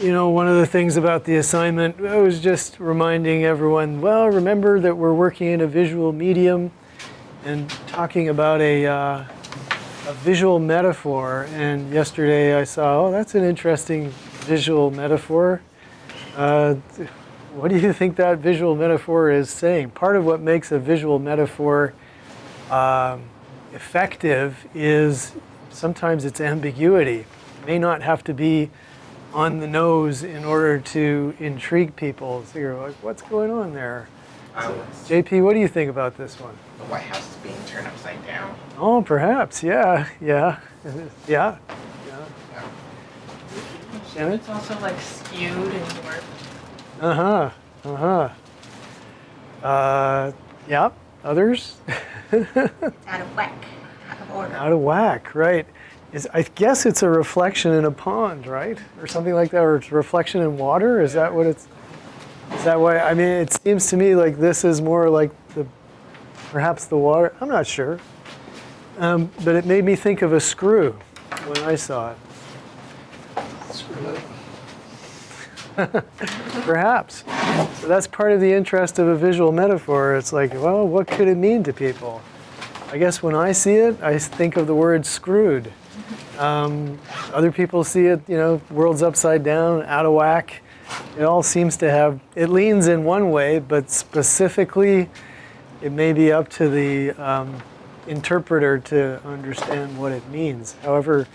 you know, one of the things about the assignment, I was just reminding everyone, well, remember that we're working in a visual medium and talking about a visual metaphor. And yesterday I saw, oh, that's an interesting visual metaphor. What do you think that visual metaphor is saying? Part of what makes a visual metaphor effective is sometimes its ambiguity. It may not have to be on the nose in order to intrigue people. So you're like, what's going on there? JP, what do you think about this one? The White House is being turned upside down. Oh, perhaps, yeah. Shannon? It's also like skewed and warped. Yeah, others? Out of whack, out of order. Out of whack, right. I guess it's a reflection in a pond, right? Or something like that, or it's a reflection in water? Is that what it's, is that why? I mean, it seems to me like this is more like perhaps the water, I'm not sure. But it made me think of a screw when I saw it. Perhaps. So that's part of the interest of a visual metaphor. It's like, well, what could it mean to people? I guess when I see it, I think of the word screwed. Other people see it, you know, world's upside down, out of whack. It all seems to have, it leans in one way, but specifically, it may be up to the interpreter to understand what it means. However,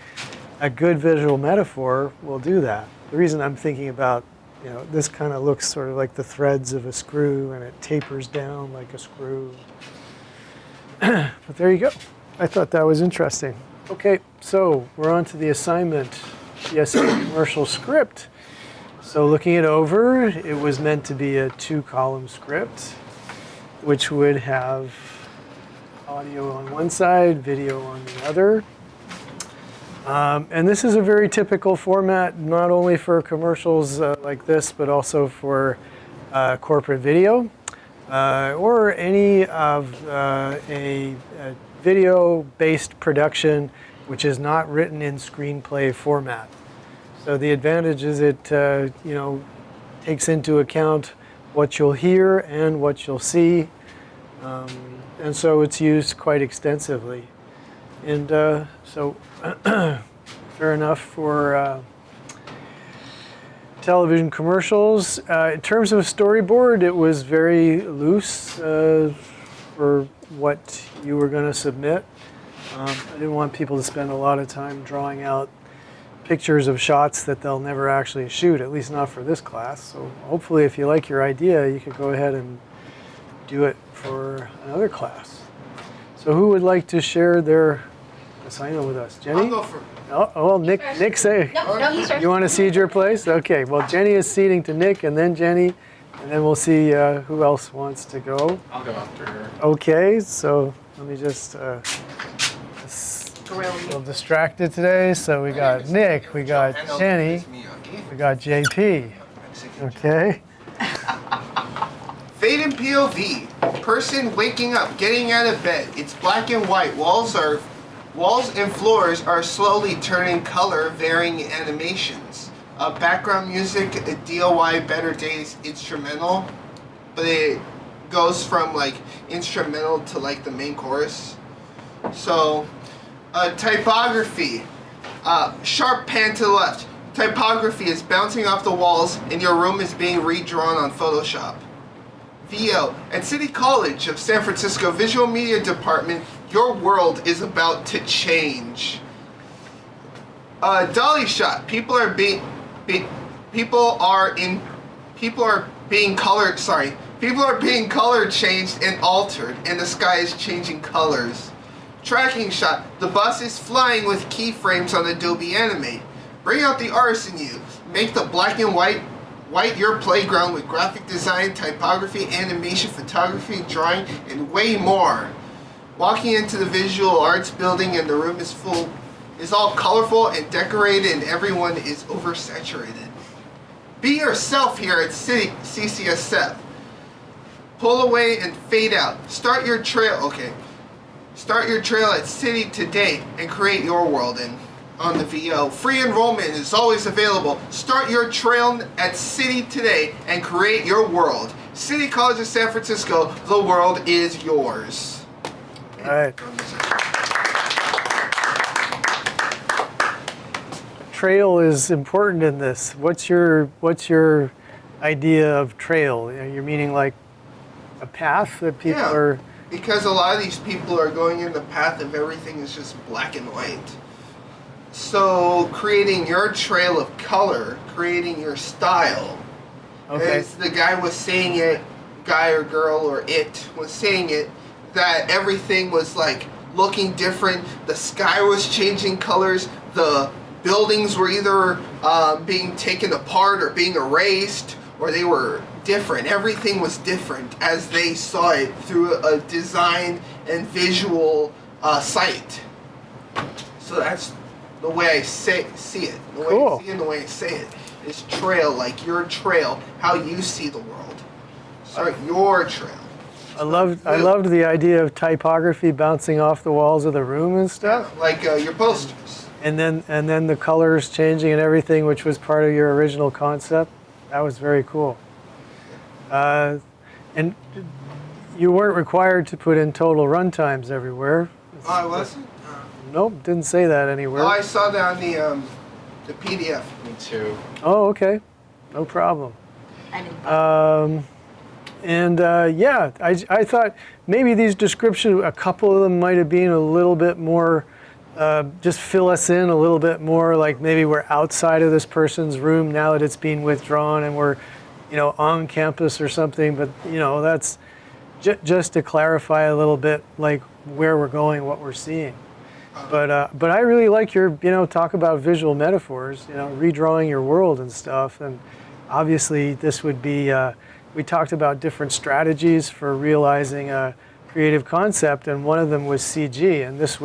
a good visual metaphor will do that. The reason I'm thinking about, you know, this kind of looks sort of like the threads of a screw and it tapers down like a screw. But there you go. I thought that was interesting. Okay, so we're on to the assignment, PSA commercial script. So looking it over, it was meant to be a 2-column script, which would have audio on one side, video on the other. And this is a very typical format, not only for commercials like this, but also for corporate video or any of a video-based production which is not written in screenplay format. So the advantage is it you know, takes into account what you'll hear and what you'll see, and so it's used quite extensively. And so fair enough for television commercials. In terms of a storyboard, it was very loose for what you were going to submit. I didn't want people to spend a lot of time drawing out pictures of shots that they'll never actually shoot, at least not for this class. So hopefully if you like your idea, you could go ahead and do it for another class. So who would like to share their assignment with us? Jenny? I'll go for. Oh, well, Nick say. No, you start. You want to cede your place? Okay, well, Jenny is ceding to Nick, and then Jenny, and then we'll see who else wants to go. I'll go after her. Okay, so let me just Grill a little you. distracted today. So we got Nick, we got Jenny, we got JP. Okay. Fade in POV. Person waking up, getting out of bed. It's black and white. Walls and floors are slowly turning color, varying animations. Background music, a DOY Better Days instrumental, but it goes from like instrumental to like the main chorus. So, typography. Sharp pan to the left. Typography is bouncing off the walls and your room is being redrawn on Photoshop. VO. At City College of San Francisco Visual Media Department, your world is about to change. Dolly shot. People are being color changed and altered, and the sky is changing colors. Tracking shot. The bus is flying with keyframes on Adobe Animate. Bring out the artist in you. Make the black and white your playground with graphic design, typography, animation, photography, drawing, and way more. Walking into the visual arts building and the room is all colorful and decorated and everyone is oversaturated. Be yourself here at CCSF. Pull away and fade out. Start your trail at City today and create your world. And on the VO. Free enrollment is always available. Start your trail at City today and create your world. City College of San Francisco, the world is yours. All right. Trail is important in this. What's your idea of trail? You're meaning like a path that people are... Because a lot of these people are going in the path of everything is just black and white. So creating your trail of color, creating your style. Okay. As the guy was saying it, guy or girl or it was saying it, that everything was like looking different. The sky was changing colors. The buildings were either being taken apart or being erased, or they were different. Everything was different as they saw it through a design and visual sight. So that's the way I see it. The way Cool. I see it and the way I say it is trail, like your trail, how you see the world. Sorry, your trail. I loved the idea of typography bouncing off the walls of the room and stuff. Yeah, like your posters. And then the colors changing and everything, which was part of your original concept. That was very cool. And you weren't required to put in total runtimes everywhere. Oh, I wasn't? Nope, didn't say that anywhere. Oh, I saw that on the PDF. Me too. Oh, okay. No problem. I didn't Yeah, I thought maybe these descriptions, a couple of them might have been a little bit more, just fill us in a little bit more, like maybe we're outside of this person's room now that it's being withdrawn and we're, on campus or something, but, that's just to clarify a little bit, like where we're going, what we're seeing. But I really like your, talk about visual metaphors, redrawing your world and stuff. And obviously this would be, we talked about different strategies for realizing a creative concept, and one of them was CG. And this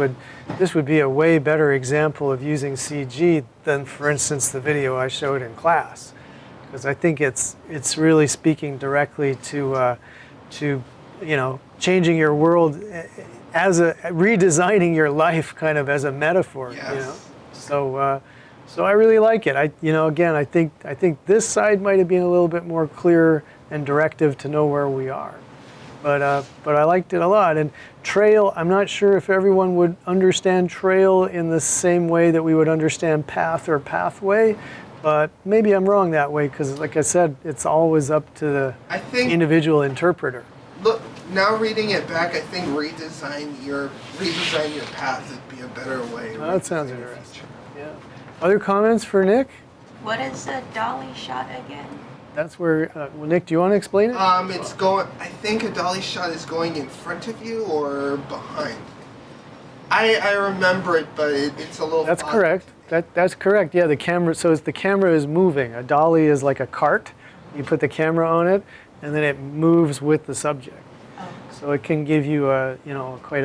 would be a way better example of using CG than, for instance, the video I showed in class, because I think it's really speaking directly to changing your world as redesigning your life kind of as a metaphor. Yes. So I really like it. I think this side might have been a little bit more clear and directive to know where we are, but I liked it a lot. And trail, I'm not sure if everyone would understand trail in the same way that we would understand path or pathway, but maybe I'm wrong that way, because like I said, it's always up to the individual interpreter. Look, now reading it back, I think redesign your path would be a better way. Oh, that sounds interesting. Yeah. Other comments for Nick? What is a dolly shot again? That's where, Nick, do you want to explain it? It's going, I think a dolly shot is going in front of you or behind. I remember it, but it's a little That's foggy. correct. That's correct. Yeah, the camera, so the camera is moving. A dolly is like a cart. You put the camera on it, and then it moves with the subject. Oh. So it can give you a, quite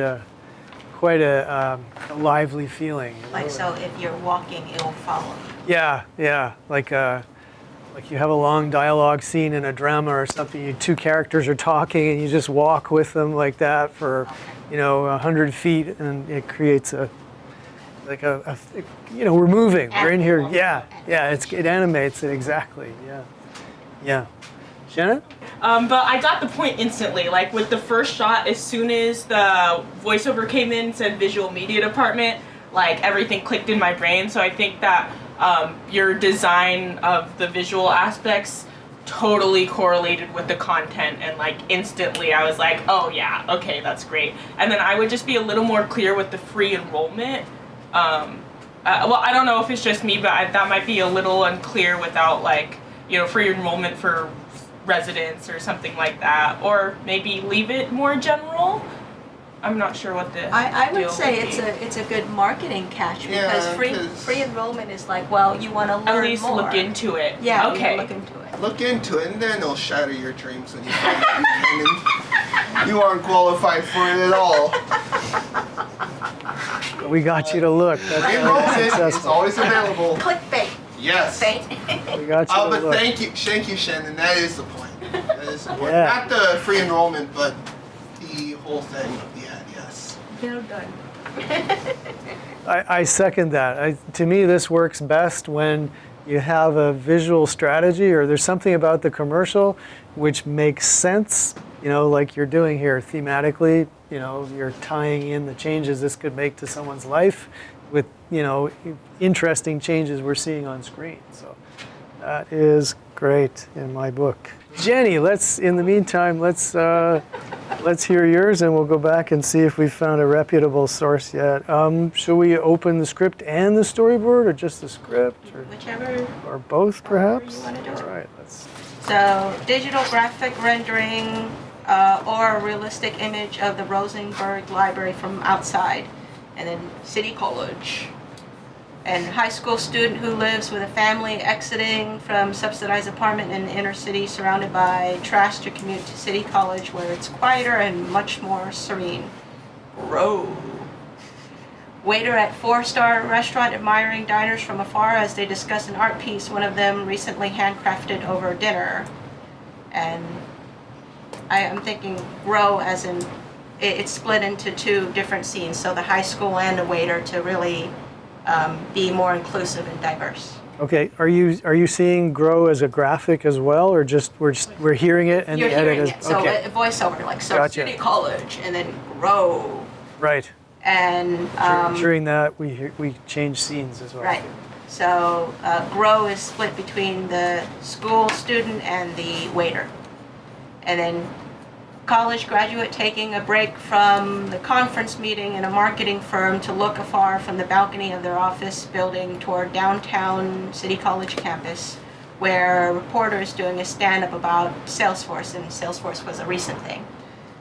a lively feeling. Like, so if you're walking, it'll follow you. Yeah. Like you have a long dialogue scene in a drama or something. Two characters are talking, and you just walk with them like that for, 100 feet, and it creates we're moving. We're in here. Yeah. It animates it exactly. Yeah. Shannon? But I got the point instantly. Like with the first shot, as soon as the voiceover came in, said visual media department, like everything clicked in my brain. So I think that your design of the visual aspects totally correlated with the content, and like instantly I was like, oh yeah, okay, that's great. And then I would just be a little more clear with the free enrollment. Well, I don't know if it's just me, but that might be a little unclear without like, free enrollment for residents or something like that, or maybe leave it more general. I'm not sure what the I would deal say would be. it's a good marketing catch, because Yeah, free enrollment is like, well, you want to learn At least more. look into it. Yeah, Okay. you look into it. Look into it, and then it'll shatter your dreams when you find out you aren't qualified for it at all. We got you to look. Enrollment is successful. always available. Clickbait. Yes. Bait. We got you to But look. thank you, Shannon. That is the point. That is the point. Yeah. Not the free enrollment, but the whole thing of the ad. Yes. Well done. I second that. To me, this works best when you have a visual strategy or there's something about the commercial which makes sense, like you're doing here thematically, you're tying in the changes this could make to someone's life with, interesting changes we're seeing on screen. So that is great in my book. Jenny, in the meantime, let's hear yours and we'll go back and see if we've found a reputable source yet. Should we open the script and the storyboard or just the script? Whichever. Or both, perhaps? You want to do it. All right, let's. So, digital graphic rendering or a realistic image of the Rosenberg Library from outside. And then City College. And high school student who lives with a family exiting from subsidized apartment in the inner city surrounded by trash to commute to City College where it's quieter and much more serene. Bro. Waiter at 4-star restaurant admiring diners from afar as they discuss an art piece, one of them recently handcrafted over dinner. And I'm thinking grow as in it's split into two different scenes, so the high school and the waiter to really be more inclusive and diverse. Okay, are you seeing grow as a graphic as well, or just we're hearing it and You're the edit hearing is it, so okay? a voiceover, like so Gotcha. City College and then grow. Right. And During that we change scenes as well. right. So grow is split between the school student and the waiter. And then college graduate taking a break from the conference meeting in a marketing firm to look afar from the balcony of their office building toward downtown City College campus, where a reporter is doing a stand-up about Salesforce, and Salesforce was a recent thing.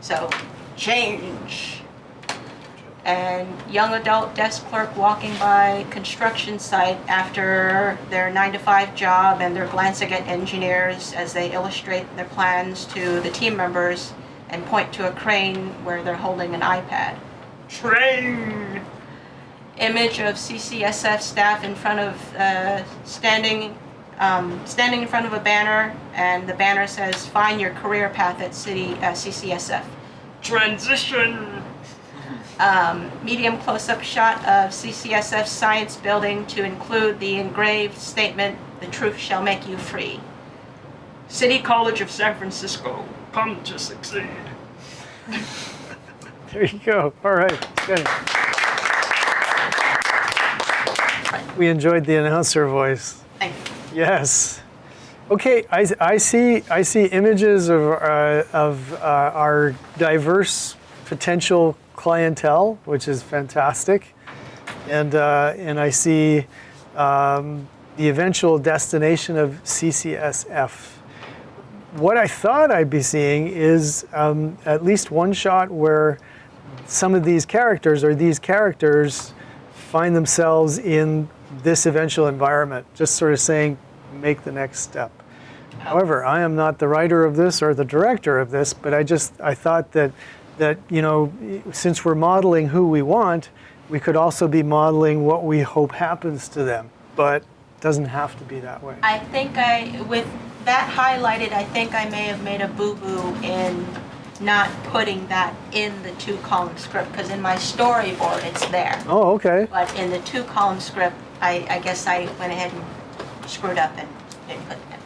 So, change. And young adult desk clerk walking by construction site after their 9-to-5 job, and they're glancing at engineers as they illustrate their plans to the team members and point to a crane where they're holding an iPad. Train! Image of CCSF staff in front of standing in front of a banner, and the banner says, "Find your career path at CCSF." Transition! Medium close-up shot of CCSF science building to include the engraved statement, "The truth shall make you free." City College of San Francisco, come to succeed. There you go. All right, good. We enjoyed the announcer voice. Thank you. Yes. Okay, I see images of our diverse potential clientele, which is fantastic, and I see the eventual destination of CCSF. What I thought I'd be seeing is at least one shot where some of these characters find themselves in this eventual environment, just sort of saying, make the next step. However, I am not the writer of this or the director of this, but I thought that since we're modeling who we want, we could also be modeling what we hope happens to them, but it doesn't have to be that way. I think with that highlighted, I think I may have made a boo-boo in not putting that in the 2-column script, because in my storyboard it's there. Oh, okay. But in the 2-column script, I guess I went ahead and screwed up and didn't put that.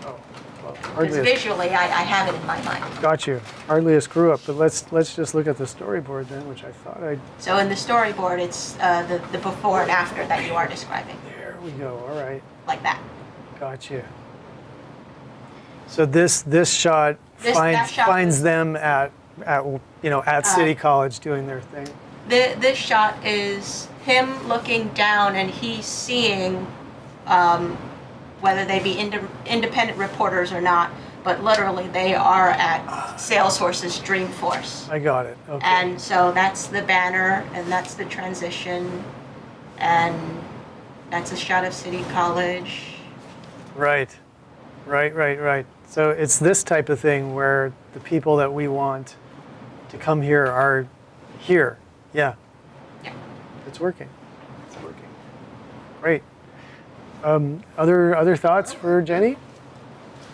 Oh, well, Because visually, I have it in my mind. got you. Hardly a screw up, but let's just look at the storyboard then, which I thought I'd. So in the storyboard, it's the before and after that you are describing. There we go. All right. Like that. Got you. So this shot finds them at City College doing their thing. This shot is him looking down and he's seeing whether they be independent reporters or not, but literally they are at Salesforce's Dreamforce. I got it. Okay. And so that's the banner and that's the transition and that's a shot of City College. Right. So it's this type of thing where the people that we want to come here are here. Yeah. Yeah. It's working. Great. Other thoughts for Jenny?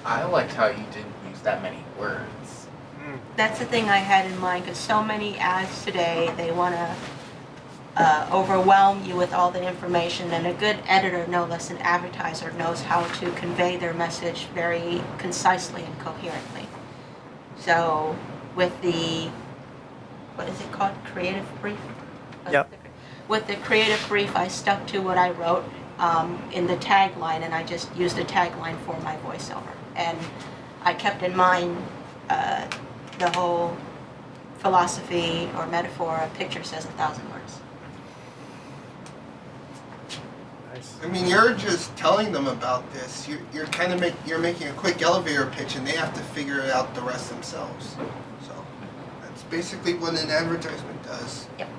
I liked how you didn't use that many words. That's the thing I had in mind, because so many ads today, they want to overwhelm you with all the information, and a good editor, no less an advertiser, knows how to convey their message very concisely and coherently. So with the, what is it called, creative brief? Yep. With the creative brief, I stuck to what I wrote in the tagline, and I just used a tagline for my voiceover. And I kept in mind the whole philosophy or metaphor, a picture says 1,000 words. Nice. I mean, you're just telling them about this. You're kind of you're making a quick elevator pitch, and they have to figure out the rest themselves. So that's basically what an advertisement does. Yep.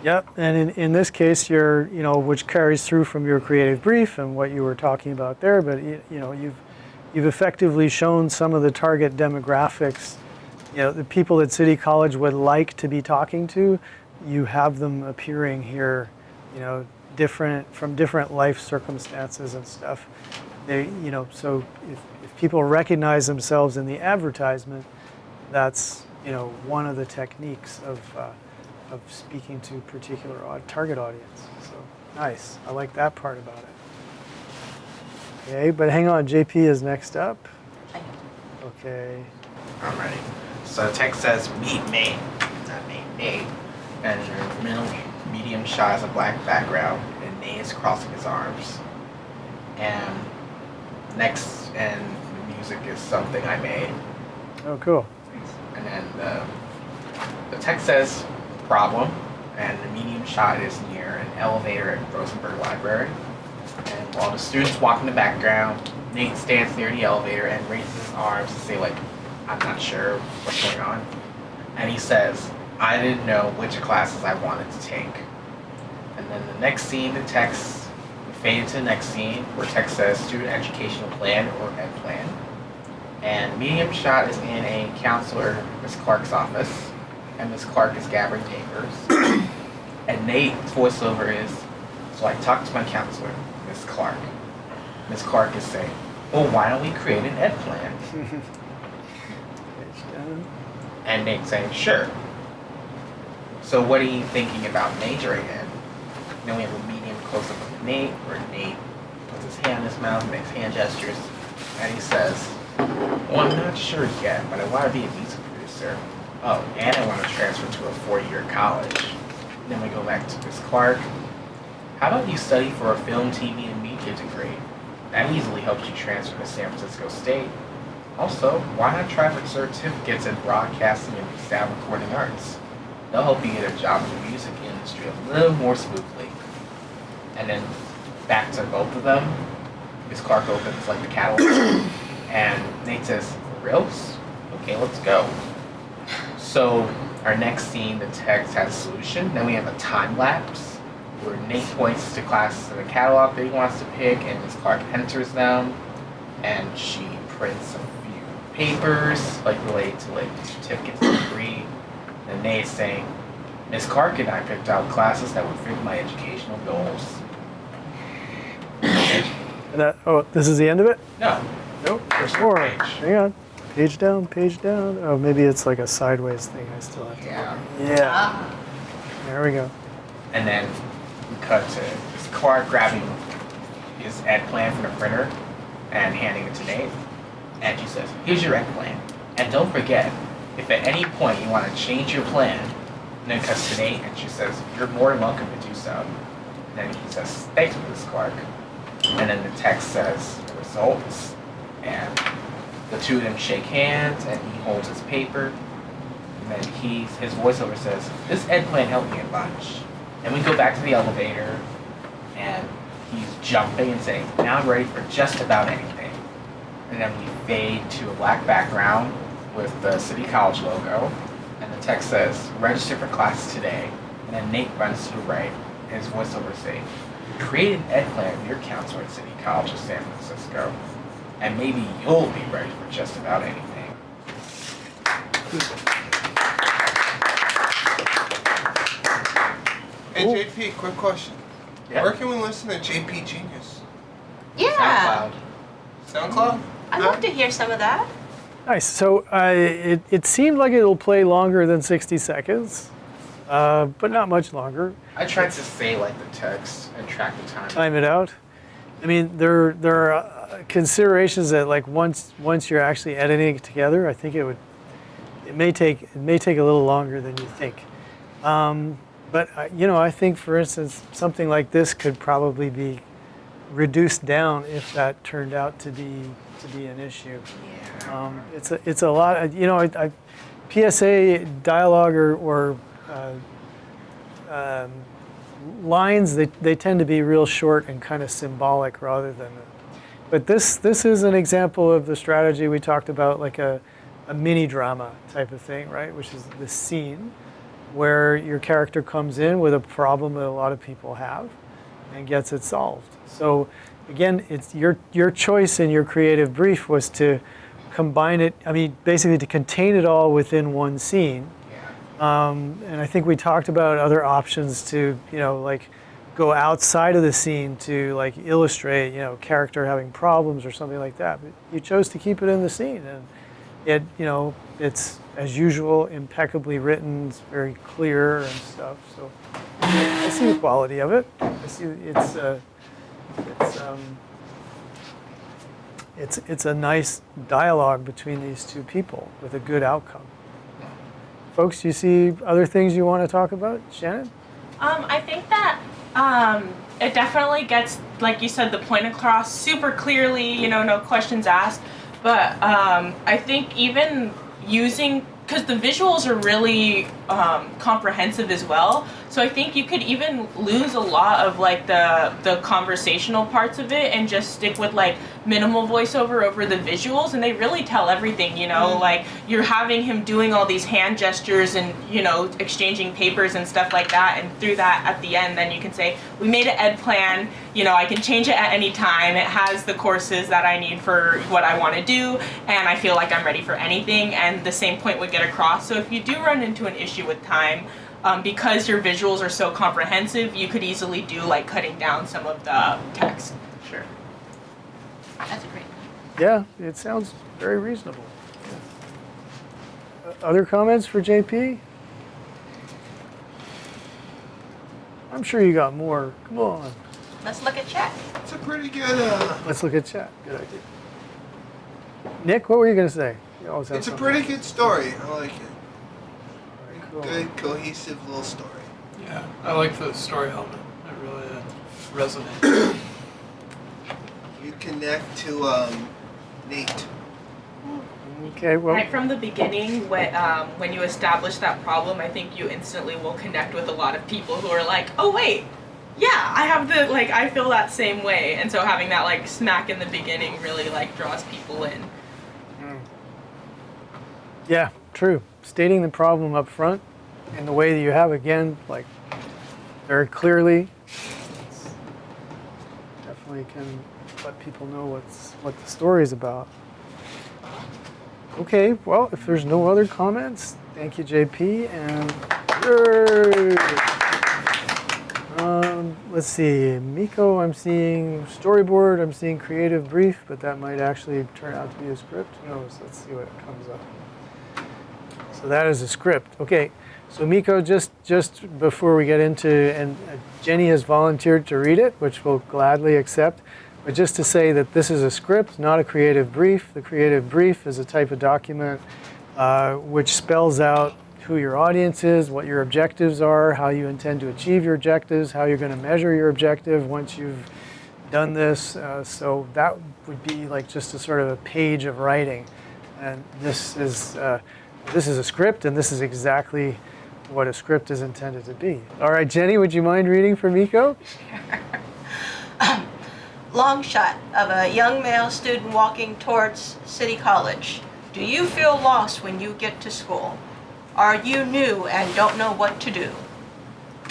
Yep, and in this case, which carries through from your creative brief and what you were talking about there, but you've effectively shown some of the target demographics, the people that City College would like to be talking to. You have them appearing here, from different life circumstances and stuff. So if people recognize themselves in the advertisement, that's one of the techniques of speaking to particular target audience. So nice. I like that part about it. Okay, but hang on. JP is next up. Okay. I'm ready. So the text says, meet me. Not me. And your medium shot is a black background, and Nate is crossing his arms. And the music is something I made. Oh, cool. And then the text says, problem, and the medium shot is near an elevator at Rosenberg Library. And while the students walk in the background, Nate stands near the elevator and raises his arms to say, I'm not sure what's going on. And he says, I didn't know which classes I wanted to take. And then the next scene, the text, we fade into the next scene where text says student educational plan or ed plan. And medium shot is in a counselor, Miss Clark's office. And Miss Clark is gathering papers. And Nate's voiceover is, so I talked to my counselor, Miss Clark. Miss Clark is saying, well, why don't we create an ed plan? And Nate's saying, sure. So what are you thinking about majoring in? Then we have a medium close-up of Nate, where Nate puts his hand in his mouth, makes hand gestures, and he says, well, I'm not sure yet, but I want to be a music producer. Oh, and I want to transfer to a 4-year college. Then we go back to Miss Clark. How about you study for a film, TV, and media degree? That easily helps you transfer to San Francisco State. Also, why not try for certificates in broadcasting and sound recording arts? They'll help you get a job in the music industry a little more smoothly. And then back to both of them, Miss Clark opens the catalog, and Nate says, for reals? Okay, let's go. So our next scene, the text has a solution. Then we have a time lapse where Nate points to classes in the catalog that he wants to pick, and Miss Clark enters them, and she prints a few papers related to certificates and degree. And Nate's saying, Miss Clark and I picked out classes that would fit my educational goals. This is the end of it? No. Nope. There's More. more page. Hang on. Page down, page down. Oh, maybe it's like a sideways thing. I still have to. Yeah. There we go. And then we cut to Miss Clark grabbing his ed plan from the printer and handing it to Nate. And she says, here's your ed plan. And don't forget, if at any point you want to change your plan, and then cuts to Nate and she says, you're more than welcome to do so. And then he says, thanks, Miss Clark. And then the text says the results. And the two of them shake hands and he holds his paper. And then his voiceover says, this ed plan helped me a bunch. And we go back to the elevator and he's jumping and saying, now I'm ready for just about anything. And then we fade to a black background with the City College logo. And the text says, register for classes today. And then Nate runs to the right and his voiceover saying, create an ed plan with your counselor at City College of San Francisco. And maybe you'll be ready for just about anything. Hey, JP, quick question. Yeah. Where can we listen to JP Genius? Yeah. SoundCloud? I'd love to hear some of that. Nice. So it seemed like it'll play longer than 60 seconds. but not much longer. I tried to say like the text and track the time. Time it out. I mean, there are considerations that like once you're actually editing it together, I think it may take a little longer than you think. But I think, for instance, something like this could probably be reduced down if that turned out to be an issue. Yeah. It's a lot. PSA dialogue or lines, they tend to be real short and kind of symbolic rather than. But this is an example of the strategy we talked about, like a mini drama type of thing, right? Which is the scene where your character comes in with a problem that a lot of people have and gets it solved. So again, it's your choice in your creative brief was to combine it, basically to contain it all within one scene. Yeah. And I think we talked about other options to, like go outside of the scene to like illustrate, character having problems or something like that. But you chose to keep it in the scene, and it's as usual, impeccably written, it's very clear and stuff. So I see the quality of it. I see it's a nice dialogue between these two people with a good outcome. Folks, you see other things you want to talk about? Shannon? I think that it definitely gets, like you said, the point across super clearly, no questions asked. But I think even using, because the visuals are really comprehensive as well, so I think you could even lose a lot of like the conversational parts of it and just stick with like minimal voiceover over the visuals, and they really tell everything, like you're having him doing all these hand gestures and exchanging papers and stuff like that, and through that at the end then you can say, we made an ed plan, I can change it at any time, it has the courses that I need for what I want to do, and I feel like I'm ready for anything, and the same point would get across. So if you do run into an issue with time, because your visuals are so comprehensive, you could easily do like cutting down some of the text. Sure. That's great. Yeah, it sounds very reasonable. Yeah. Other comments for JP? I'm sure you got more. Come on. Let's look at chat. It's a pretty good. Let's look at chat. Good idea. Nick, what were you going to say? You always have It's a something. pretty good story. I like it. Cool. Good, cohesive little story. Yeah, I like the story element. It really resonates. You connect to Nate. Okay, well, Right from the beginning, when you establish that problem, I think you instantly will connect with a lot of people who are like, oh wait, yeah, I have I feel that same way. And so having that like smack in the beginning really like draws people in. yeah, true. Stating the problem up front in the way that you have, again, like very clearly, definitely can let people know what the story is about. Okay, well, if there's no other comments, thank you, JP, and let's see, Miko, I'm seeing storyboard, I'm seeing creative brief, but that might actually turn out to be a script. Who knows? Let's see what comes up. So that is a script. Okay, so Miko, just before we get into, and Jenny has volunteered to read it, which we'll gladly accept, but just to say that this is a script, not a creative brief. The creative brief is a type of document which spells out who your audience is, what your objectives are, how you intend to achieve your objectives, how you're going to measure your objective once you've done this. So that would be like just a sort of a page of writing. And this is a script, and this is exactly what a script is intended to be. All right, Jenny, would you mind reading for Miko? Long shot of a young male student walking towards City College. Do you feel lost when you get to school? Are you new and don't know what to do?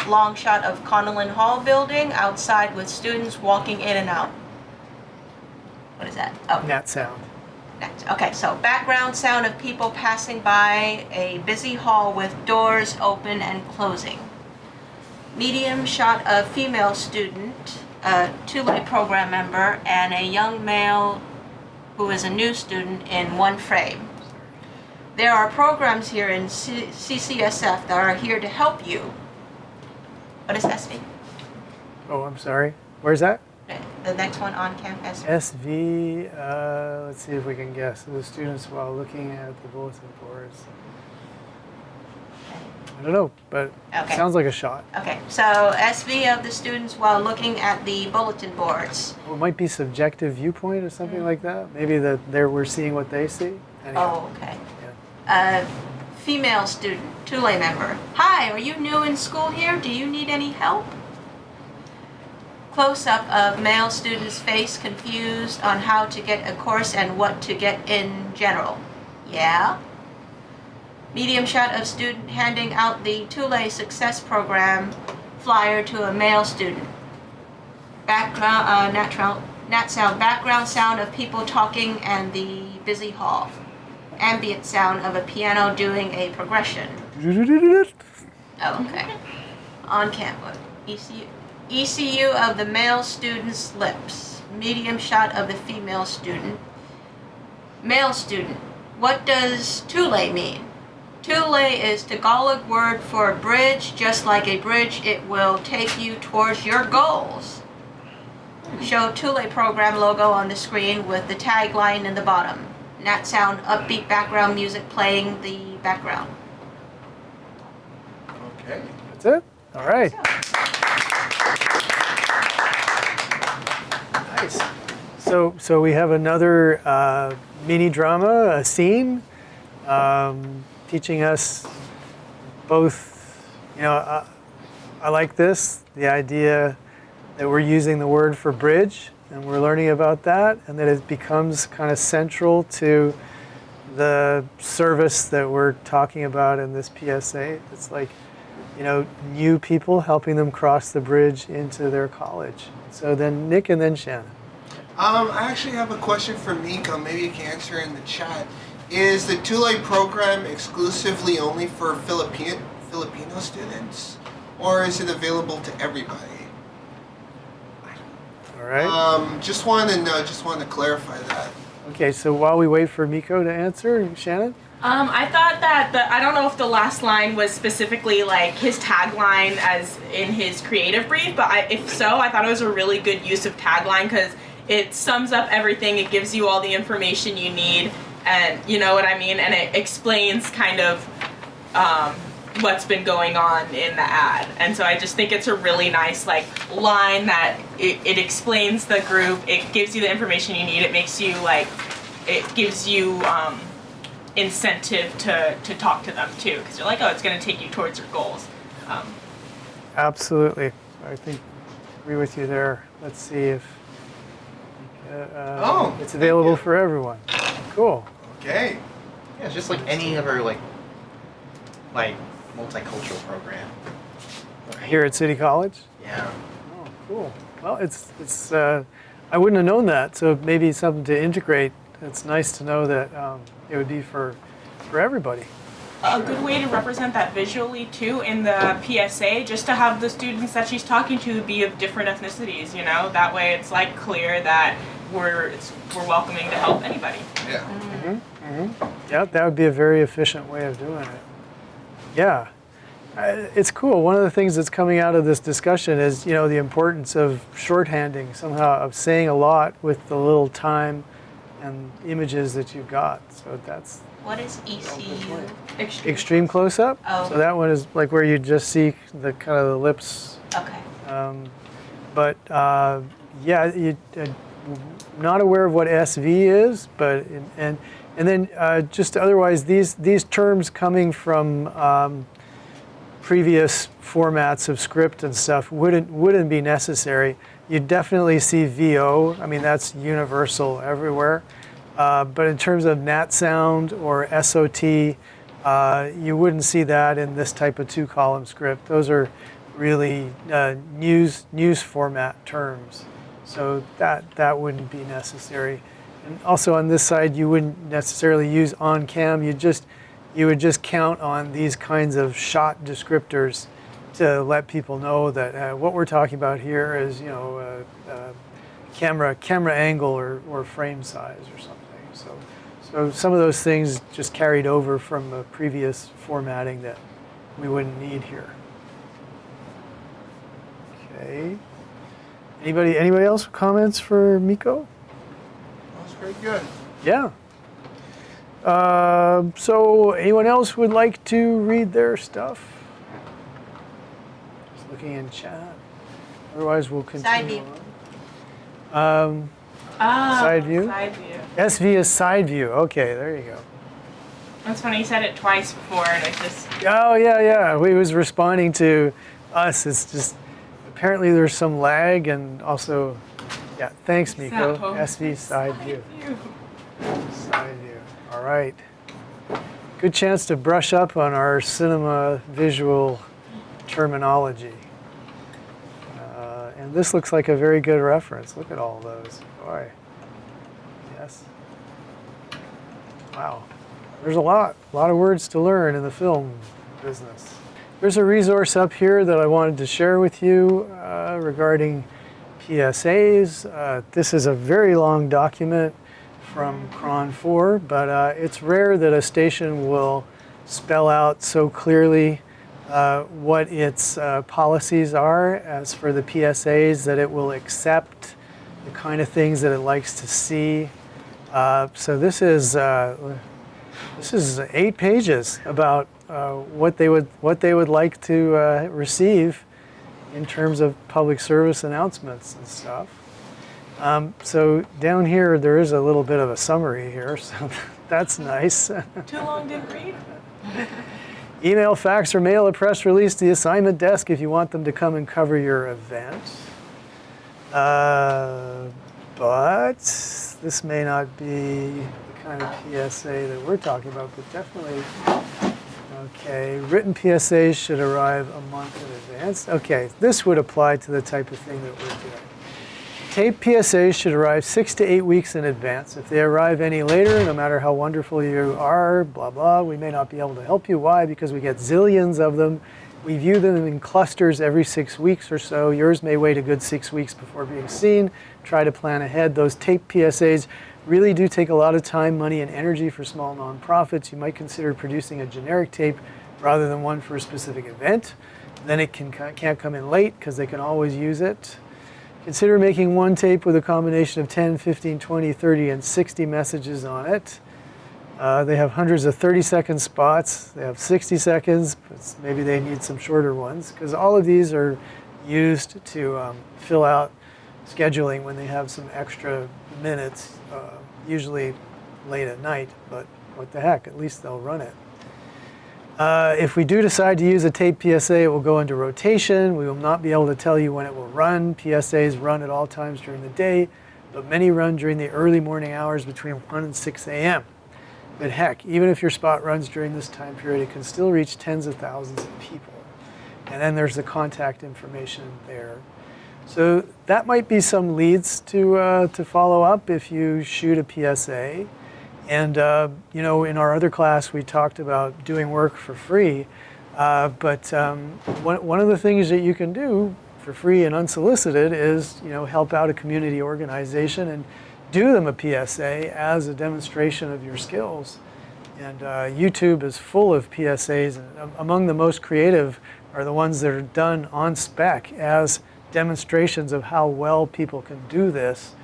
Long shot of Connellan Hall building outside with students walking in and out. What is that? Oh. Nat sound. Okay, so background sound of people passing by a busy hall with doors open and closing. Medium shot of female student, a two-way program member, and a young male who is a new student in one frame. there are programs here in CCSF that are here to help you. What is SV? Oh, I'm sorry. Where's that? The next one on cam, SV. SV, let's see if we can guess. The students while looking at the bulletin boards. I don't know, but Okay. it sounds like a shot. Okay, so SV of the students while looking at the bulletin boards. Well, it might be subjective viewpoint or something like that. Maybe that we're seeing what they see. Anyhow, Oh, okay. yeah. Female student, Tule member. Hi, are you new in school here? Do you need any help? Close-up of male student's face, confused on how to get a course and what to get in general. Yeah? Medium shot of student handing out the Tule Success Program flyer to a male student. Background, background sound of people talking and the busy hall. Ambient sound of a piano doing a progression. Oh, okay. On camera. ECU of the male student's lips. Medium shot of the female student. Male student. What does Tule mean? Tule is Tagalog word for bridge. Just like a bridge, it will take you towards your goals. Show Tule program logo on the screen with the tagline in the bottom. Nat sound, upbeat background music playing the background. Okay. That's it? All right. Nice. So we have another mini drama, a scene, teaching us both, I like this, the idea that we're using the word for bridge, and we're learning about that, and that it becomes kind of central to the service that we're talking about in this PSA. It's like, new people, helping them cross the bridge into their college. So then Nick and then Shannon. I actually have a question for Miko. Maybe you can answer in the chat. Is the Tule program exclusively only for Filipino students, or is it available to everybody? All right. Just want to know. Just want to clarify that. Okay, so while we wait for Miko to answer, Shannon? I thought that I don't know if the last line was specifically like his tagline as in his creative brief, but if so, I thought it was a really good use of tagline because it sums up everything. It gives you all the information you need, and you know what I mean, and it explains kind of what's been going on in the ad. And so I just think it's a really nice line that it explains the group. It gives you the information you need. It makes you it gives you incentive to talk to them too, because you're like, oh, it's going to take you towards your goals. Absolutely. I think I agree with you there. Let's see if it's available for everyone. Cool. Okay. Yeah, it's just like any other like multicultural program. Here at City College? Yeah. Oh, cool. Well, it's I wouldn't have known that, so maybe something to integrate. It's nice to know that it would be for everybody. A good way to represent that visually too in the PSA, just to have the students that she's talking to be of different ethnicities, that way it's clear that we're welcoming to help anybody. Yeah. Yeah, that would be a very efficient way of doing it. Yeah, it's cool. One of the things that's coming out of this discussion is, the importance of shorthanding, somehow of saying a lot with the little time and images that you've got. So that's What is ECU? extreme close-up. Oh. So that one is like where you just see the kind of the lips. Okay. But yeah, not aware of what SV is, but and then just otherwise these terms coming from previous formats of script and stuff wouldn't be necessary. You definitely see VO. I mean, that's universal everywhere. But in terms of nat sound or SOT, you wouldn't see that in this type of 2-column script. Those are really news format terms. So that wouldn't be necessary. And also on this side, you wouldn't necessarily use on cam. You would just count on these kinds of shot descriptors to let people know that what we're talking about here is camera angle or frame size or something. So some of those things just carried over from a previous formatting that we wouldn't need here. Okay. Anybody else with comments for Miko? That was pretty good. Yeah. So anyone else would like to read their stuff? Just looking in chat. Otherwise, we'll continue Side view. on. Side view? Side view. SV is side view. Okay, there you go. That's funny. You said it twice before, and it just. Oh, yeah. We was responding to us. It's just, apparently there's some lag and also, yeah, thanks, Miko. So- SV side view. View. Side view. All right. Good chance to brush up on our cinema visual terminology. And this looks like a very good reference. Look at all those. Boy. Yes. Wow. There's a lot of words to learn in the film business. There's a resource up here that I wanted to share with you regarding PSAs. This is a very long document from Cron 4, but it's rare that a station will spell out so clearly what its policies are as for the PSAs, that it will accept the kind of things that it likes to see. So this is 8 pages about what they would like to receive in terms of public service announcements and stuff. So down here there is a little bit of a summary here, so that's nice. Too long, didn't read. Email, fax, or mail a press release to the assignment desk if you want them to come and cover your event. But this may not be the kind of PSA that we're talking about, but definitely, okay, written PSAs should arrive a month in advance. Okay, this would apply to the type of thing that we're doing. Taped PSAs should arrive 6 to 8 weeks in advance. If they arrive any later, no matter how wonderful you are, blah, blah, we may not be able to help you. Why? Because we get zillions of them. We view them in clusters every 6 weeks or so. Yours may wait a good 6 weeks before being seen. Try to plan ahead. Those taped PSAs really do take a lot of time, money, and energy for small nonprofits. You might consider producing a generic tape rather than one for a specific event. Then it can't come in late because they can always use it. Consider making one tape with a combination of 10, 15, 20, 30, and 60 messages on it. They have hundreds of 30-second spots. They have 60 seconds, but maybe they need some shorter ones, because all of these are used to fill out scheduling when they have some extra minutes, usually late at night, but what the heck, at least they'll run it. If we do decide to use a tape PSA, it will go into rotation. We will not be able to tell you when it will run. PSAs run at all times during the day, but many run during the early morning hours between 1 and 6 a.m. But heck, even if your spot runs during this time period, it can still reach tens of thousands of people. And then there's the contact information there. So that might be some leads to follow up if you shoot a PSA. And you know, in our other class, we talked about doing work for free. But one of the things that you can do for free and unsolicited is, you know, help out a community organization and do them a PSA as a demonstration of your skills. And YouTube is full of PSAs, and among the most creative are the ones that are done on spec as demonstrations of how well people can do this,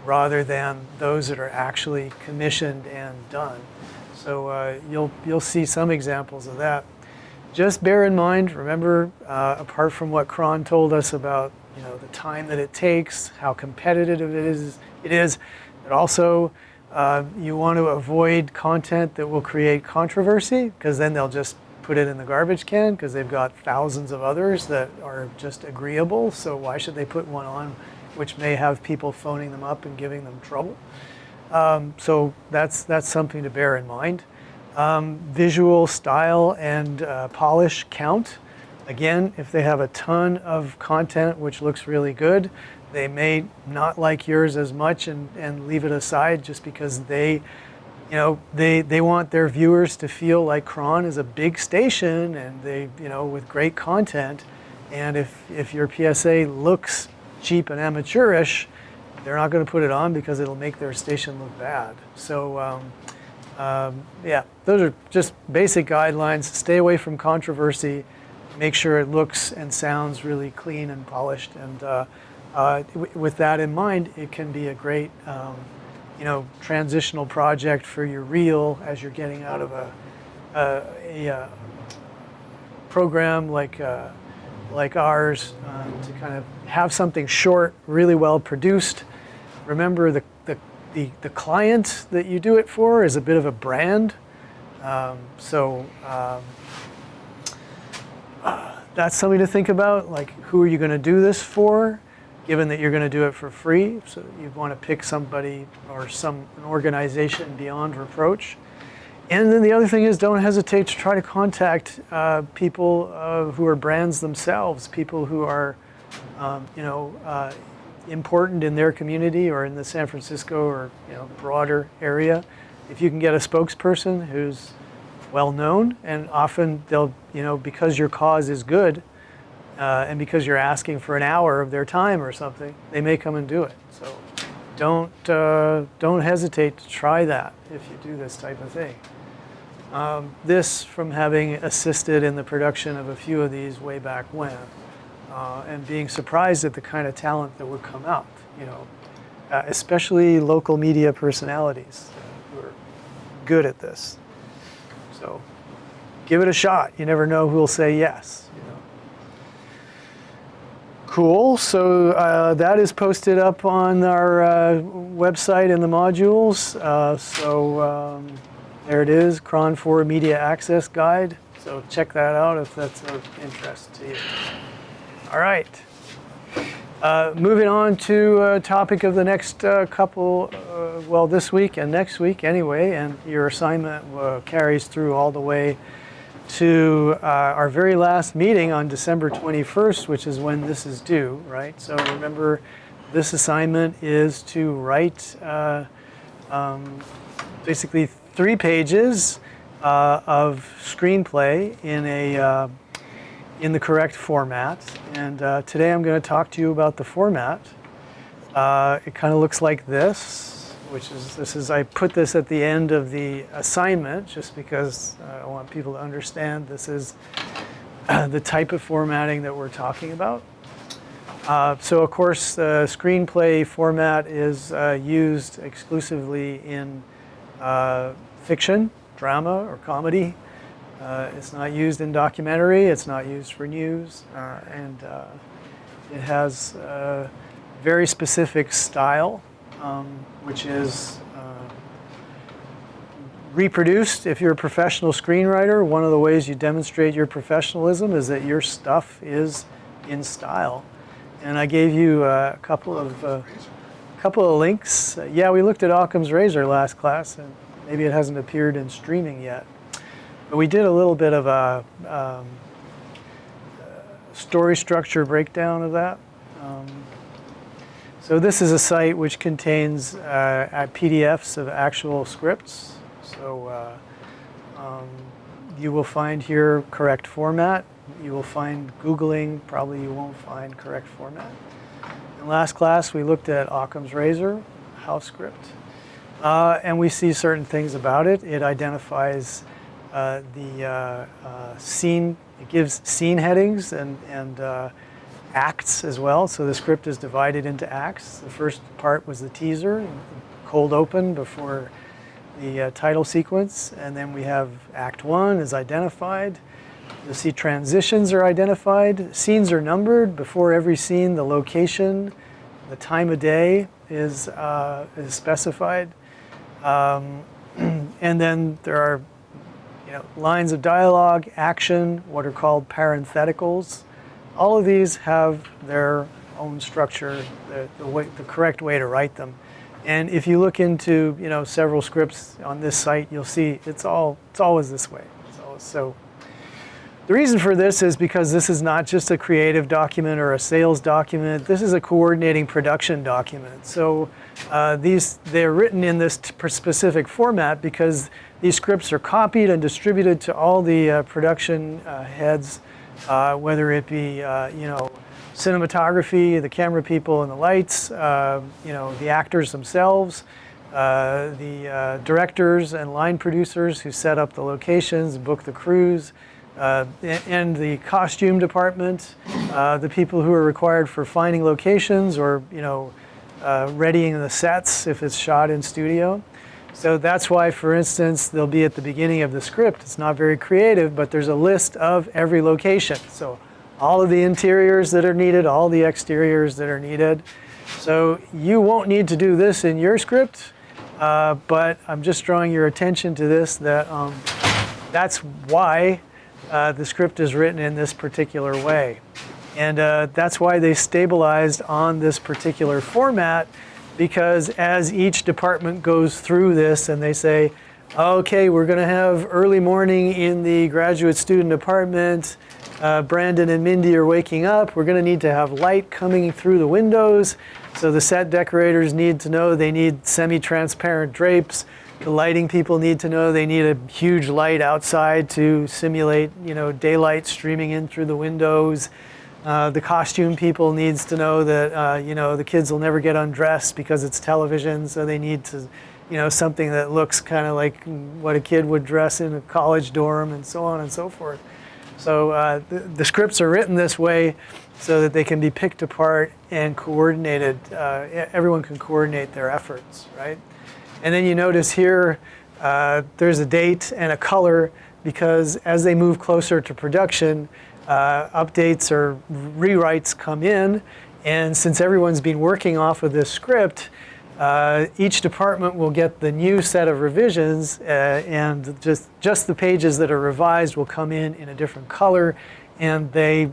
rather than those that are actually commissioned and done. So you'll see some examples of that. Just bear in mind, remember, apart from what Cron told us about, you know, the time that it takes, how competitive it is, but also you want to avoid content that will create controversy, because then they'll just put it in the garbage can because they've got thousands of others that are just agreeable. So why should they put one on which may have people phoning them up and giving them trouble? So that's something to bear in mind. Visual style and polish count. Again, if they have a ton of content which looks really good, they may not like yours as much and leave it aside just because they want their viewers to feel like Cron is a big station and they, you know, with great content. And if your PSA looks cheap and amateurish, they're not going to put it on because it'll make their station look bad. So Yeah, those are just basic guidelines. Stay away from controversy. Make sure it looks and sounds really clean and polished. And with that in mind, it can be a great, transitional project for your reel as you're getting out of a program like ours to kind of have something short, really well produced. Remember, the client that you do it for is a bit of a brand. That's something to think about, like who are you going to do this for, given that you're going to do it for free. So you want to pick somebody or an organization beyond reproach. And then the other thing is, don't hesitate to try to contact people who are brands themselves, people who are, important in their community or in the San Francisco or broader area. If you can get a spokesperson who's well known, and often they'll, because your cause is good, and because you're asking for an hour of their time or something, they may come and do it. So don't hesitate to try that if you do this type of thing. This from having assisted in the production of a few of these way back when, and being surprised at the kind of talent that would come out, especially local media personalities who are good at this. So give it a shot. You never know who will say yes. Cool. So that is posted up on our website in the modules. There it is, Cron 4 Media Access Guide. So check that out if that's of interest to you. All right. Moving on to topic of the next this week and next week anyway, and your assignment carries through all the way to our very last meeting on December 21st, which is when this is due, right? So remember, this assignment is to write basically 3 pages of screenplay in the correct format. And today I'm going to talk to you about the format. It kind of looks like this, I put this at the end of the assignment just because I want people to understand this is the type of formatting that we're talking about. So of course, the screenplay format is used exclusively in fiction, drama, or comedy. It's not used in documentary, it's not used for news, and it has a very specific style, which is reproduced. If you're a professional screenwriter, one of the ways you demonstrate your professionalism is that your stuff is in style. And I gave you a couple of links. Yeah, we looked at Occam's razor last class, and maybe it hasn't appeared in streaming yet. But we did a little bit of a story structure breakdown of that. So this is a site which contains PDFs of actual scripts. So you will find here correct format. You will find Googling, probably you won't find correct format. In last class, we looked at Occam's razor, house script. And we see certain things about it. It identifies the scene, it gives scene headings and acts as well. So the script is divided into acts. The first part was the teaser, cold open before the title sequence. And then we have Act 1 is identified. You'll see transitions are identified. Scenes are numbered. Before every scene, the location, the time of day is specified. And then there are lines of dialogue, action, what are called parentheticals. All of these have their own structure, the correct way to write them. And if you look into several scripts on this site, you'll see it's always this way. So the reason for this is because this is not just a creative document or a sales document. This is a coordinating production document. So they're written in this specific format because these scripts are copied and distributed to all the production heads, whether it be cinematography, the camera people and the lights, the actors themselves, the directors and line producers who set up the locations, book the crews, and the costume department, the people who are required for finding locations or readying the sets if it's shot in studio. So that's why, for instance, they'll be at the beginning of the script. It's not very creative, but there's a list of every location. So all of the interiors that are needed, all the exteriors that are needed. So you won't need to do this in your script, but I'm just drawing your attention to this, that that's why the script is written in this particular way. And that's why they stabilized on this particular format, because as each department goes through this and they say, okay, we're going to have early morning in the graduate student department, Brandon and Mindy are waking up, we're going to need to have light coming through the windows, so the set decorators need to know they need semi-transparent drapes, the lighting people need to know they need a huge light outside to simulate daylight streaming in through the windows. The costume people needs to know that the kids will never get undressed because it's television, so they need to, something that looks kind of like what a kid would dress in a college dorm, and so on and so forth. So the scripts are written this way so that they can be picked apart and coordinated. Everyone can coordinate their efforts, right? And then you notice here there's a date and a color, because as they move closer to production, updates or rewrites come in, and since everyone's been working off of this script, each department will get the new set of revisions, and just the pages that are revised will come in a different color, and they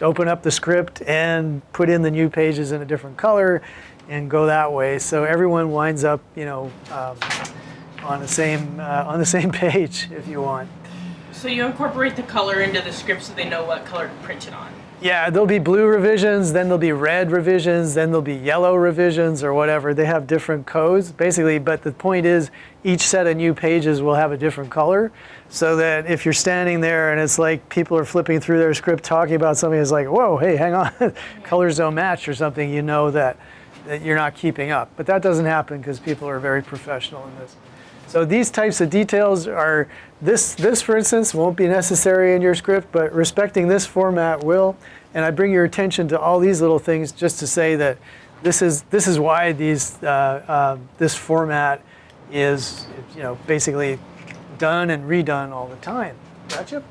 open up the script and put in the new pages in a different color and go that way. So everyone winds up, on the same page, if you want. So you incorporate the color into the script so they know what color to print it on. Yeah, there'll be blue revisions, then there'll be red revisions, then there'll be yellow revisions or whatever. They have different codes, basically, but the point is each set of new pages will have a different color, so that if you're standing there and it's like people are flipping through their script talking about something, it's like, whoa, hey, hang on, colors don't match or something, you know that you're not keeping up. But that doesn't happen because people are very professional in this. So these types of details are, this for instance won't be necessary in your script, but respecting this format will. And I bring your attention to all these little things just to say that this is why this format is basically done and redone all the time. Gotcha?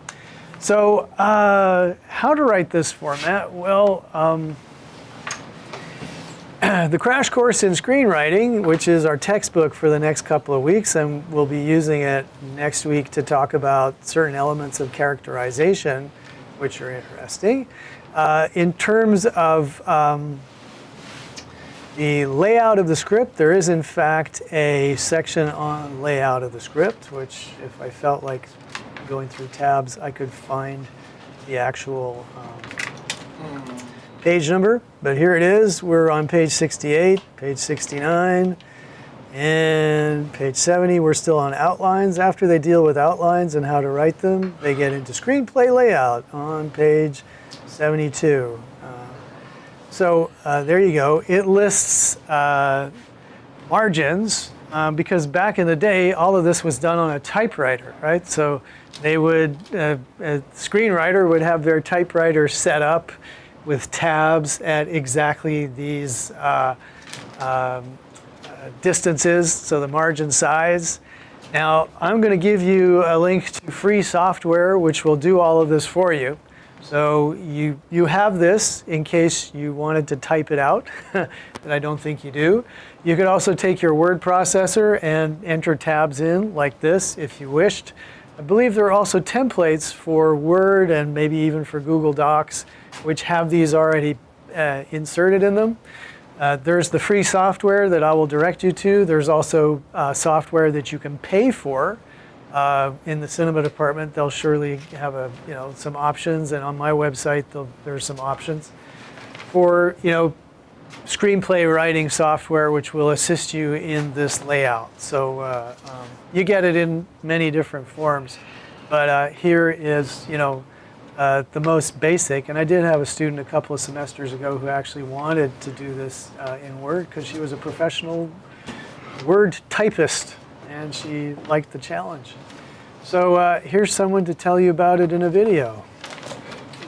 So how to write this format? Well, the crash course in screenwriting, which is our textbook for the next couple of weeks, and we'll be using it next week to talk about certain elements of characterization, which are interesting. In terms of the layout of the script, there is in fact a section on layout of the script, which if I felt like going through tabs, I could find the actual page number, but here it is. We're on page 68, page 69, and page 70. We're still on outlines. After they deal with outlines and how to write them, they get into screenplay layout on page 72. So there you go. It lists margins because back in the day, all of this was done on a typewriter, right? So they would, a screenwriter would have their typewriter set up with tabs at exactly these distances, so the margin size. Now, I'm going to give you a link to free software which will do all of this for you. So you have this in case you wanted to type it out, that I don't think you do. You could also take your word processor and enter tabs in like this if you wished. I believe there are also templates for Word and maybe even for Google Docs which have these already inserted in them. There's the free software that I will direct you to. There's also software that you can pay for. In the cinema department, they'll surely have some options, and on my website there's some options for screenplay writing software which will assist you in this layout. So you get it in many different forms, but here is the most basic. And I did have a student a couple of semesters ago who actually wanted to do this in Word because she was a professional word typist, and she liked the challenge. So here's someone to tell you about it in a video.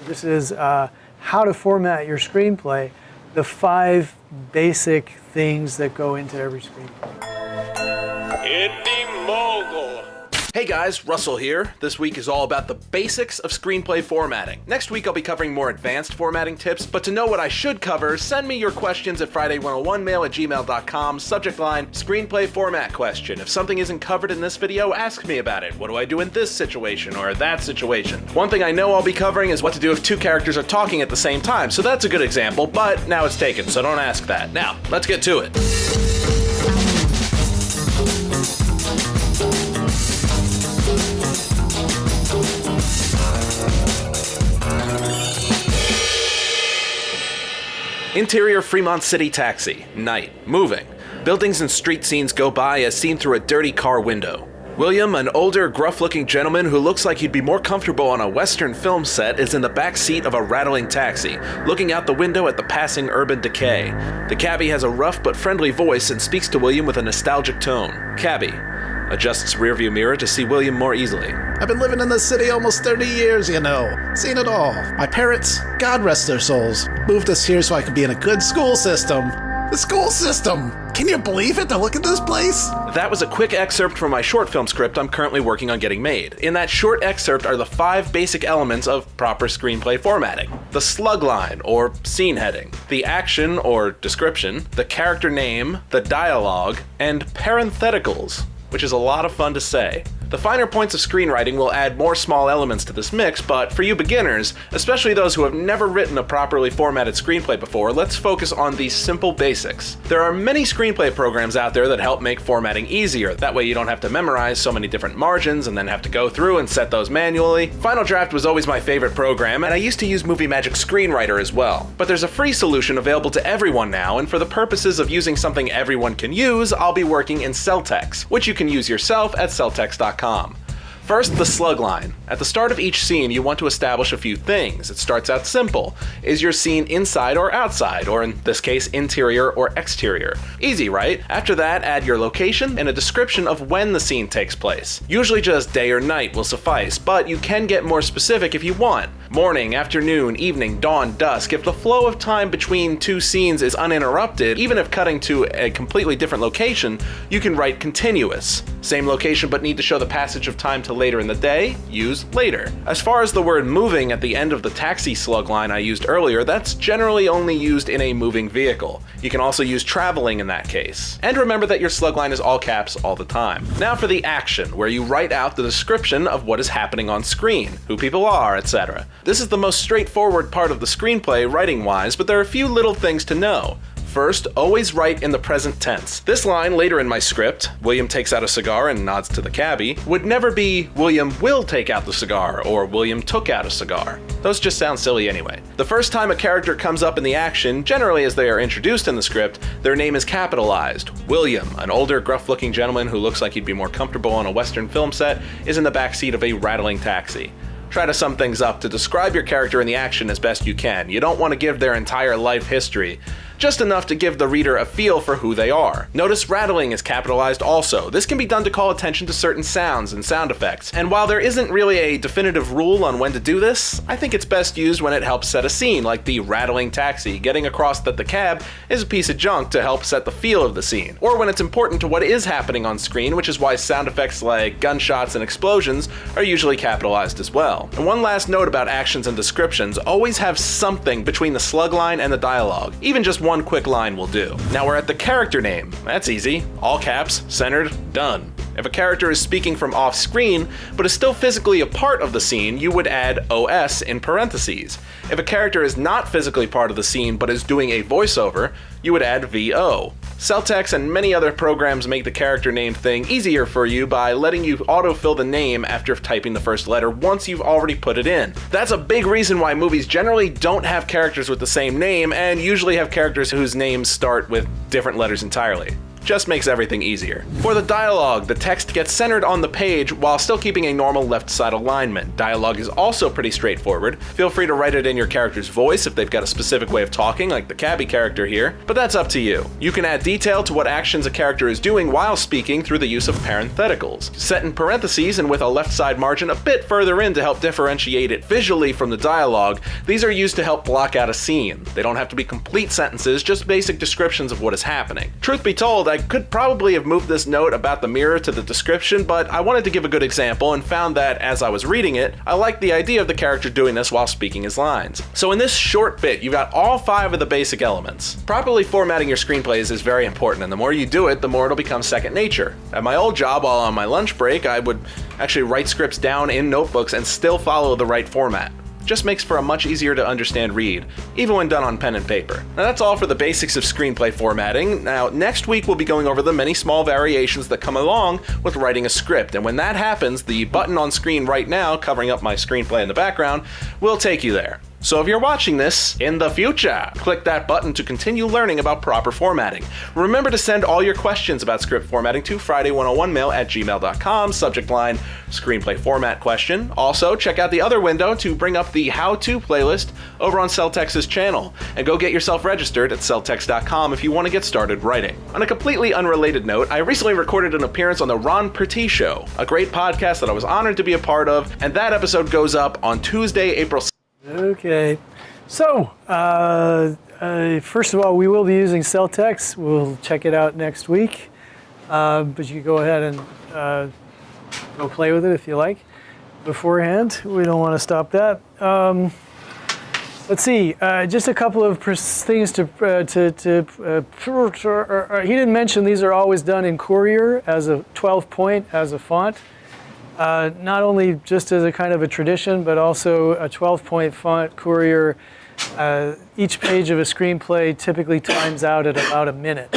This is how to format your screenplay, the 5 basic things that go into every screenplay. Indie Mogul. Hey guys, Russell here. This week is all about the basics of screenplay formatting. Next week I'll be covering more advanced formatting tips, but to know what I should cover, send me your questions at friday101mail@gmail.com, subject line, screenplay format question. If something isn't covered in this video, ask me about it. What do I do in this situation or that situation? One thing I know I'll be covering is what to do if 2 characters are talking at the same time, so that's a good example, but now it's taken, so don't ask that. Now, let's get to it. Interior Fremont City taxi. Night. Moving. Buildings and street scenes go by as seen through a dirty car window. William, an older, gruff-looking gentleman who looks like he'd be more comfortable on a Western film set, is in the back seat of a rattling taxi, looking out the window at the passing urban decay. The cabbie has a rough but friendly voice and speaks to William with a nostalgic tone. Cabbie adjusts rearview mirror to see William more easily. I've been living in this city almost 30 years, you know. Seen it all. My parents, God rest their souls, moved us here so I could be in a good school system. The school system! Can you believe it? To look at this place? That was a quick excerpt from my short film script I'm currently working on getting made. In that short excerpt are the 5 basic elements of proper screenplay formatting. The slug line, or scene heading, the action, or description, the character name, the dialogue, and parentheticals, which is a lot of fun to say. The finer points of screenwriting will add more small elements to this mix, but for you beginners, especially those who have never written a properly formatted screenplay before, let's focus on these simple basics. There are many screenplay programs out there that help make formatting easier. That way you don't have to memorize so many different margins and then have to go through and set those manually. Final Draft was always my favorite program, and I used to use Movie Magic Screenwriter as well. But there's a free solution available to everyone now, and for the purposes of using something everyone can use, I'll be working in Celtex, which you can use yourself at celtex.com. First, the slug line. At the start of each scene, you want to establish a few things. It starts out simple. Is your scene inside or outside, or in this case, interior or exterior? Easy, right? After that, add your location and a description of when the scene takes place. Usually just day or night will suffice, but you can get more specific if you want. Morning, afternoon, evening, dawn, dusk. If the flow of time between 2 scenes is uninterrupted, even if cutting to a completely different location, you can write continuous. Same location but need to show the passage of time to later in the day, use later. As far as the word moving at the end of the taxi slug line I used earlier, that's generally only used in a moving vehicle. You can also use traveling in that case. And remember that your slug line is all caps all the time. Now for the action, where you write out the description of what is happening on screen, who people are, etc. This is the most straightforward part of the screenplay writing-wise, but there are a few little things to know. First, always write in the present tense. This line later in my script, William takes out a cigar and nods to the cabbie, would never be William will take out the cigar or William took out a cigar. Those just sound silly anyway. The first time a character comes up in the action, generally as they are introduced in the script, their name is capitalized. William, an older, gruff-looking gentleman who looks like he'd be more comfortable on a Western film set, is in the backseat of a rattling taxi. Try to sum things up to describe your character in the action as best you can. You don't want to give their entire life history, just enough to give the reader a feel for who they are. Notice rattling is capitalized also. This can be done to call attention to certain sounds and sound effects. And while there isn't really a definitive rule on when to do this, I think it's best used when it helps set a scene, like the rattling taxi, getting across that the cab is a piece of junk to help set the feel of the scene. Or when it's important to what is happening on screen, which is why sound effects like gunshots and explosions are usually capitalized as well. And one last note about actions and descriptions, always have something between the slug line and the dialogue. Even just one quick line will do. Now we're at the character name. That's easy. All caps, centered, done. If a character is speaking from off screen, but is still physically a part of the scene, you would add OS in parentheses. If a character is not physically part of the scene, but is doing a voiceover, you would add VO. Celtex and many other programs make the character name thing easier for you by letting you autofill the name after typing the first letter once you've already put it in. That's a big reason why movies generally don't have characters with the same name and usually have characters whose names start with different letters entirely. Just makes everything easier. For the dialogue, the text gets centered on the page while still keeping a normal left side alignment. Dialogue is also pretty straightforward. Feel free to write it in your character's voice if they've got a specific way of talking, like the cabbie character here, but that's up to you. You can add detail to what actions a character is doing while speaking through the use of parentheticals. Set in parentheses and with a left side margin a bit further in to help differentiate it visually from the dialogue, these are used to help block out a scene. They don't have to be complete sentences, just basic descriptions of what is happening. Truth be told, I could probably have moved this note about the mirror to the description, but I wanted to give a good example and found that as I was reading it, I liked the idea of the character doing this while speaking his lines. So in this short bit, you've got all 5 of the basic elements. Properly formatting your screenplays is very important, and the more you do it, the more it'll become second nature. At my old job, while on my lunch break, I would actually write scripts down in notebooks and still follow the right format. Just makes for a much easier to understand read, even when done on pen and paper. Now that's all for the basics of screenplay formatting. Now next week we'll be going over the many small variations that come along with writing a script, and when that happens, the button on screen right now, covering up my screenplay in the background, will take you there. So if you're watching this in the future, click that button to continue learning about proper formatting. Remember to send all your questions about script formatting to Friday101mail@gmail.com, subject line screenplay format question. Also, check out the other window to bring up the how-to playlist over on Celtex's channel, and go get yourself registered at Celtex.com if you want to get started writing. On a completely unrelated note, I recently recorded an appearance on the Ron Pertee Show, a great podcast that I was honored to be a part of, and that episode goes up on Tuesday, April 6th. Okay, so first of all, we will be using Celtex. We'll check it out next week, but you can go ahead and go play with it if you like beforehand. We don't want to stop that. Let's see, just a couple of things to he didn't mention these are always done in Courier as a 12-point as a font. Not only just as a kind of a tradition, but also a 12-point font. Courier, each page of a screenplay typically times out at about a minute.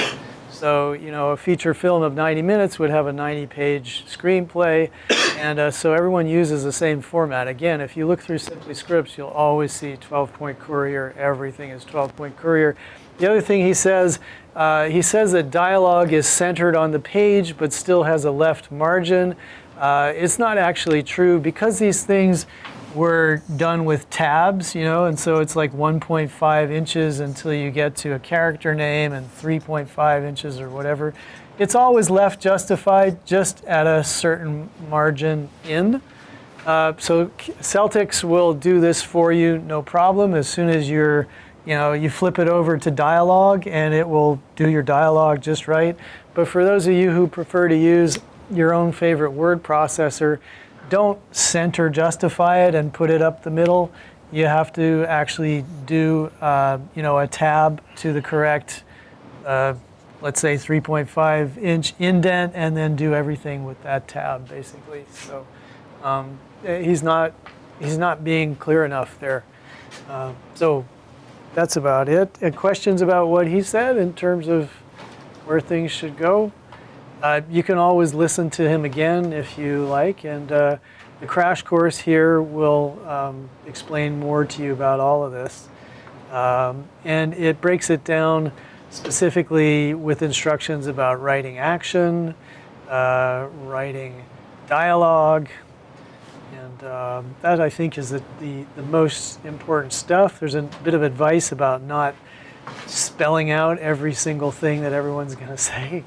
So, you know, a feature film of 90 minutes would have a 90-page screenplay, and so everyone uses the same format. Again, if you look through Simply Scripts, you'll always see 12-point Courier. Everything is 12-point Courier. The other thing he says that dialogue is centered on the page, but still has a left margin. It's not actually true because these things were done with tabs, you know, and so it's like 1.5 inches until you get to a character name and 3.5 inches or whatever. It's always left justified just at a certain margin in. So Celtix will do this for you, no problem. As soon as you flip it over to dialogue and it will do your dialogue just right. But for those of you who prefer to use your own favorite word processor, don't center justify it and put it up the middle. You have to actually do a tab to the correct, let's say 3.5 inch indent, and then do everything with that tab basically. So he's not being clear enough there. So that's about it. Questions about what he said in terms of where things should go? You can always listen to him again if you like, and the crash course here will explain more to you about all of this. And it breaks it down specifically with instructions about writing action, writing dialogue, and that I think is the most important stuff. There's a bit of advice about not spelling out every single thing that everyone's going to say.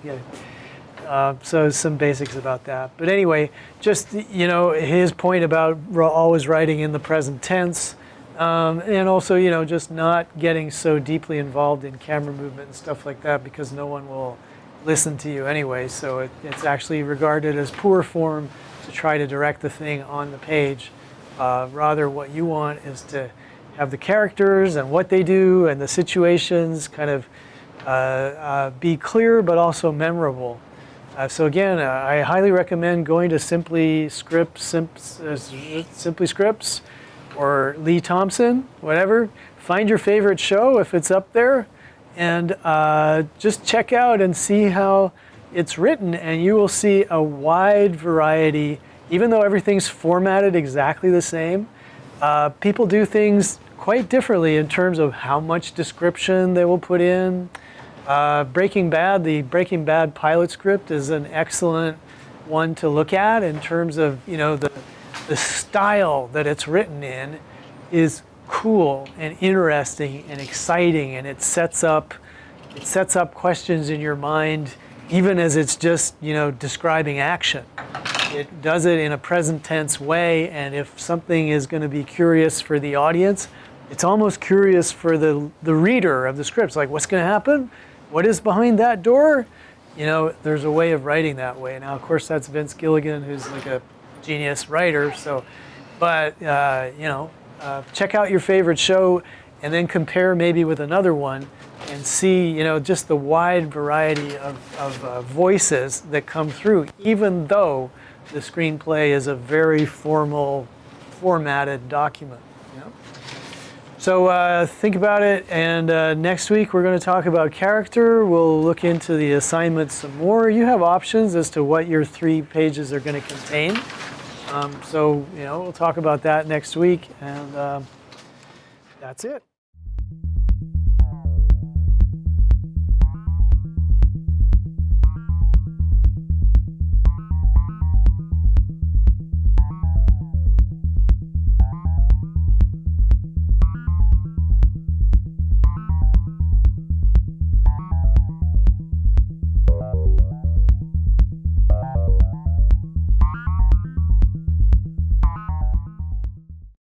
So some basics about that. But anyway, just, his point about always writing in the present tense, and also, just not getting so deeply involved in camera movement and stuff like that because no one will listen to you anyway. So it's actually regarded as poor form to try to direct the thing on the page. Rather, what you want is to have the characters and what they do and the situations kind of be clear but also memorable. So again, I highly recommend going to Simply Scripts or Lee Thompson, whatever. Find your favorite show if it's up there, and just check out and see how it's written, and you will see a wide variety. Even though everything's formatted exactly the same, people do things quite differently in terms of how much description they will put in, Breaking Bad, the Breaking Bad pilot script is an excellent one to look at in terms of, the style that it's written in is cool and interesting and exciting, and it sets up questions in your mind even as it's just, describing action. It does it in a present tense way, and if something is going to be curious for the audience, it's almost curious for the reader of the scripts, like what's going to happen? What is behind that door? There's a way of writing that way. Now, of course, that's Vince Gilligan, who's like a genius writer. But check out your favorite show and then compare maybe with another one and see, just the wide variety of voices that come through, even though the screenplay is a very formal, formatted document. So think about it, and next week we're going to talk about character. We'll look into the assignments some more. You have options as to what your 3 pages are going to contain. So we'll talk about that next week, and that's it.